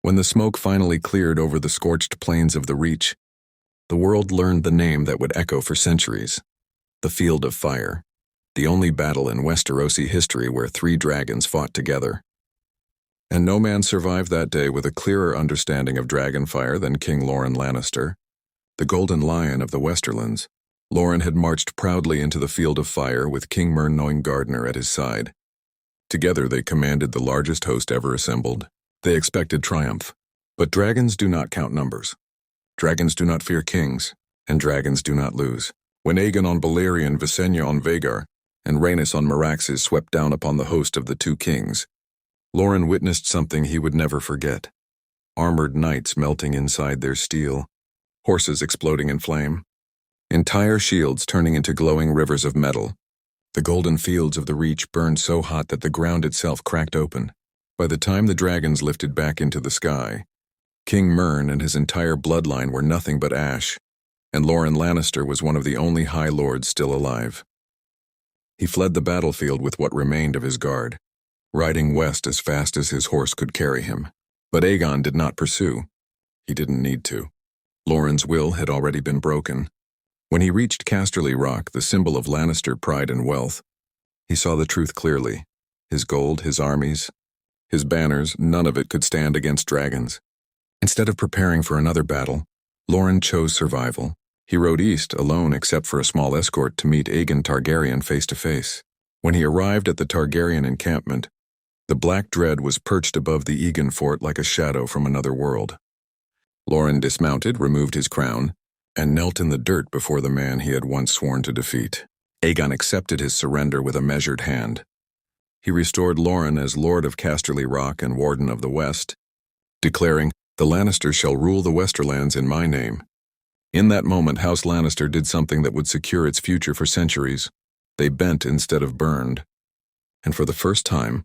When the smoke finally cleared over the scorched plains of the Reach, the world learned the name that would echo for centuries: the Field of Fire, the only battle in Westerosi history where three dragons fought together. And no man survived that day with a clearer understanding of dragonfire than King Loren Lannister. The Golden Lion of the Westerlands, Loren had marched proudly into the Field of Fire with King Myrnoin Gardner at his side. Together they commanded the largest host ever assembled. They expected triumph. But dragons do not count numbers. Dragons do not fear kings, and dragons do not lose. When Aegon on Balerion, Visenya on Vhagar, and Rhaenys on Meraxes swept down upon the host of the two kings, Loren witnessed something he would never forget. Armored knights melting inside their steel, horses exploding in flame, entire shields turning into glowing rivers of metal. The golden fields of the Reach burned so hot that the ground itself cracked open. By the time the dragons lifted back into the sky, King Myrn and his entire bloodline were nothing but ash, and Loren Lannister was one of the only High Lords still alive. He fled the battlefield with what remained of his guard, riding west as fast as his horse could carry him. But Aegon did not pursue. He didn't need to. Loren's will had already been broken. When he reached Casterly Rock, the symbol of Lannister pride and wealth, he saw the truth clearly. His gold, his armies, his banners, none of it could stand against dragons. Instead of preparing for another battle, Loren chose survival. He rode east, alone except for a small escort, to meet Aegon Targaryen face to face. When he arrived at the Targaryen encampment, the Black Dread was perched above the Aegon fort like a shadow from another world. Loren dismounted, removed his crown, and knelt in the dirt before the man he had once sworn to defeat. Aegon accepted his surrender with a measured hand. He restored Loren as Lord of Casterly Rock and Warden of the West, declaring, "The Lannisters shall rule the Westerlands in my name." In that moment, House Lannister did something that would secure its future for centuries. They bent instead of burned. And for the first time,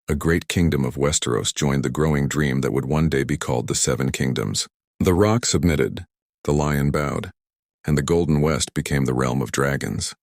a great kingdom of Westeros joined the growing dream that would one day be called the Seven Kingdoms. The Rock submitted, the Lion bowed, and the Golden West became the realm of dragons.